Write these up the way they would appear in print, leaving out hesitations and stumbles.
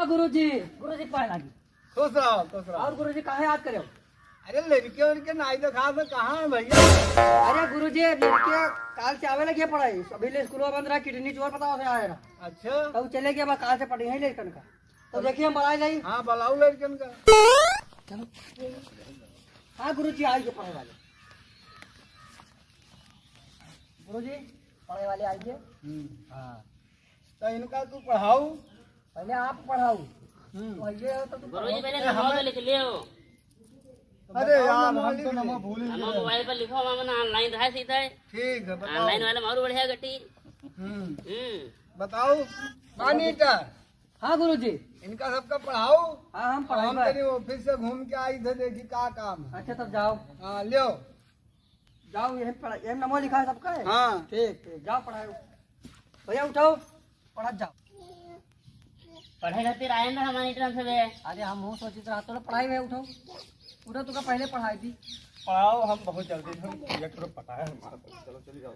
हाँ गुरुजी पाए लागी। खुश रहो खुश रहो। और गुरुजी कहाँ याद करे? अरे लड़के उनके नाई तो खास कहाँ है भैया? अरे गुरुजी लड़के काल से आवे लगे पढ़ाई, अभी ले स्कूल बंद रहा, किडनी चोर पता हो आया ना। अच्छा तो चले गया बा काल से पढ़ी है लड़कन का। तो देखिए हम बढ़ाई जाई। हाँ बुलाओ लड़कन का। चलो हाँ गुरुजी आइए पढ़ाई वाले। गुरुजी पढ़ाई वाले आइए। हाँ तो इनका तू पढ़ाऊ। पहले आप पढ़ाओ। पहले तो गुरुजी पहले नंबर लिख लियो। अरे यार हम तो नंबर भूल ही हम गए। मोबाइल पर लिखो, हम ऑनलाइन रहा सीधा है। ठीक है बताओ। ऑनलाइन वाला मारू बढ़िया गट्टी। बताओ मॉनिटर। हाँ गुरुजी इनका सबका पढ़ाओ। हाँ हम हम पढ़ाई। कहीं ऑफिस से घूम के आई थे, देखी क्या काम है। अच्छा तब जाओ हाँ लियो। जाओ, यही पढ़ाई, यही नंबर लिखा है सबका है। हाँ ठीक ठीक जाओ पढ़ाओ। भैया उठाओ पढ़ा जाओ। पढ़े खातिर आए ना हमारी तरफ से। अरे हम हूँ सोचित रहा तो पढ़ाई में उठाओ। पूरा तुका पहले पढ़ाई थी। पढ़ाओ, हम बहुत जल्दी प्रोजेक्ट में पता है हमारा। चलो चली जाओ।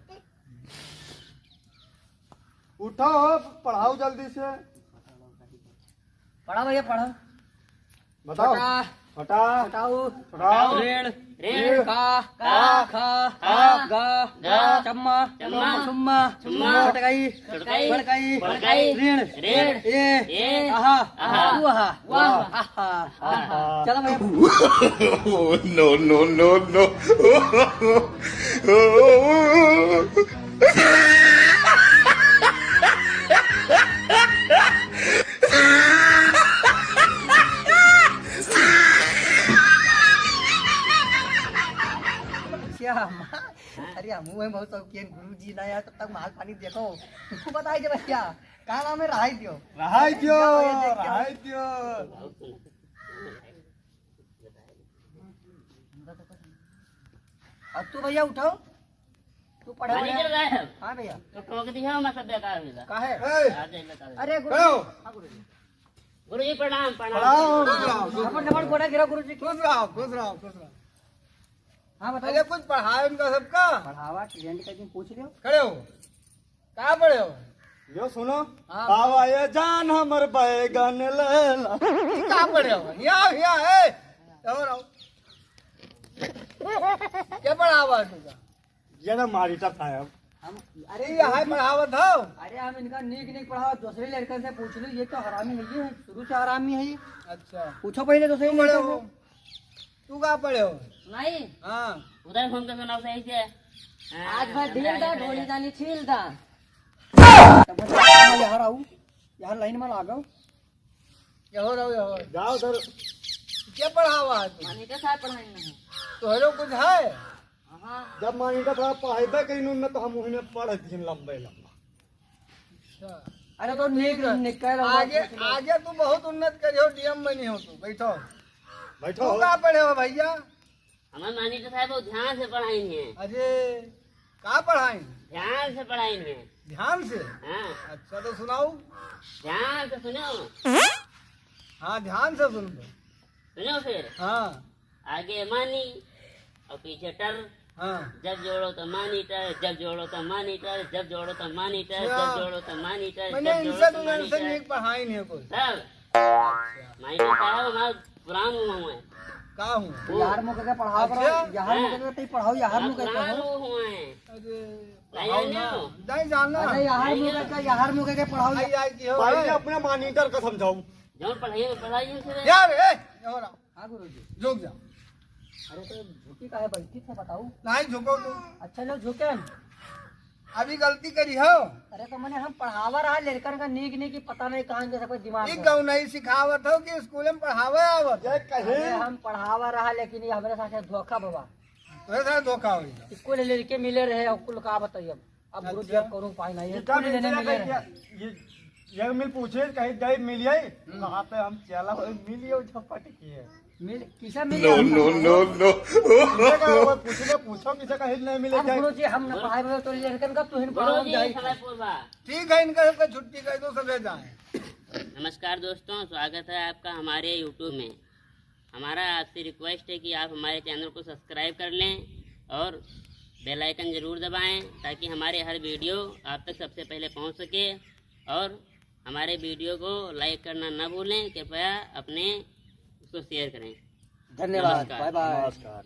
उठो पढ़ाओ जल्दी से। पढ़ा भैया पढ़ा। बताओ। फटा फटा फटाऊ फटाओ ऋण ऋण का का खा गा गा चम्मा चम्मा सुम्मा सुम्मा फटकाई फटकाई फड़काई फड़काई ऋण ऋण ए आहा आहा वाह वाह आहा। चलो भैया no, no, no, no. अरे हम बहुत शौकीन गुरुजी ना यार, तब तक माल पानी देखो। तू बताइए भैया कहाँ नाम है? रहाई दियो रहाई दियो जाओ, ये देख के आओ। रहाई दियो। अब तू भैया उठाओ, तू पढ़ा पानी चल रहा है। हाँ भैया तो टोक दिया मैं सब बेकार मिला। कहा है? ए, आ जाए बता। अरे करो। हाँ गुरुजी गुरुजी प्रणाम पढ़ाओ प्रणाम। नंबर नंबर गोड़ा गिरा गुरुजी। खुश रहो खुश रहो खुश रहो। हाँ अरे बताओ। कुछ पढ़ाओ इनका सबका। पढ़ावा ट्रेंड का दिन पूछ लियो। खड़े हो। कहाँ पढ़े हो? यो सुनो। हाँ। बाबा ये जान हमर बैगन लेला। कहाँ पढ़े हो? यहाँ है। और आओ। क्या पढ़ावा तुझा? ये ना मारी टप साहब। हम अरे ये है पढ़ावत हो। अरे हम इनका नीक पढ़ावा, दूसरे लड़के से पूछ लो। ये तो हरामी है, ये शुरू से हरामी है ये। अच्छा पूछो पहले दूसरे पढ़े लड़के हो? से। तू कहाँ पढ़े हो? नहीं हाँ उधर घूम के सुनाओ सही से। आज भर ढील दा ढोली दानी छील दा। तब मैं यहाँ रहूँ, यहाँ लाइन में लागो। यहाँ रहो जाओ उधर। क्या पढ़ावा है तू? मॉनिटर साहब पढ़ाई नहीं। तोहरो कुछ है? हाँ जब मानिका थोड़ा पढ़ाई कहीं न तो हम उन्हें पढ़ दिन लंबे लंबा। अरे तो निकल आगे आगे तू बहुत उन्नत करी हो, डीएम बनी हो तू। बैठो बैठो। तू कहाँ पढ़े हो भैया? हमारे मानिटर साहब बहुत ध्यान से पढ़ाई है। अरे कहाँ पढ़ाई? ध्यान से पढ़ाई है। ध्यान से? हाँ अच्छा तो सुनाओ। ध्यान से सुनो। हाँ ध्यान से सुन लो। सुनो फिर हाँ आगे मानी और पीछे टर। हाँ जब जोड़ो तो मानीटर, जब जोड़ो तो मानीटर, जब जोड़ो तो मानीटर, जब जोड़ो तो मानीटर, मैंने जब जोड़ो इनसे तो तुमसे मानीटर। नहीं पढ़ाई नहीं है कोई। सब मानीटर साहब हमारा पुरान हुआ है। कहाँ हूँ? यार मुझे क्या पढ़ाओ करो, अच्छा। यार मुझे तो पढ़ाओ, यार मुझे कहते पुरान हो। हुआ है। अरे नहीं पढ़ाओ जाने ना। हो? नहीं जानना। अरे यार मुझे क्या, यार मुझे क्या पढ़ाओ। आई आई की हो पहले है? अपने मॉनिटर को समझाओ। जो पढ़ाइए पढ़ाइए फिर। यार ए यहाँ रहो। हाँ गुरुजी। झुक जा। अरे तो झुकी का है, बैठी थे बताओ। नहीं झुको तू। अच्छा लोग झुके। अभी गलती करी हो। अरे तो मैंने हम पढ़ावा रहा लड़कन का नीक की पता नहीं कहाँ जैसा कोई दिमाग एक में। गाँव नहीं सिखावत हो कि स्कूल में पढ़ावे आवत? ये कहे अरे हम पढ़ावा रहा लेकिन ये हमारे साथ धोखा बाबा। तो ऐसा धोखा हो गया। स्कूल लड़के मिले रहे और कुल का बताइए। अब गुरुजी अब करूँ पाई नहीं है, स्कूल लेने मिले रहे। ये मिल पूछे कहीं गए मिलिए वहाँ पे हम चला मिलिए झपट की है मिल किसा मिले? No, no, no, no. पूछो किसे कहीं नहीं मिले अब गुरुजी हम न पढ़ाई में तो लड़कन का तुहिन पढ़ाओ गुरुजी जाए। समय पूर्वा। ठीक है इनका सबका छुट्टी कर दो, सबे जाए। नमस्कार दोस्तों, स्वागत है आपका हमारे YouTube में। हमारा आपसे रिक्वेस्ट है कि आप हमारे चैनल को सब्सक्राइब कर लें और बेल आइकन ज़रूर दबाएं ताकि हमारे हर वीडियो आप तक सबसे पहले पहुंच सके और हमारे वीडियो को लाइक करना न भूलें, कृपया अपने उसको शेयर करें। धन्यवाद, नमस्कार। Bye bye. नमस्कार।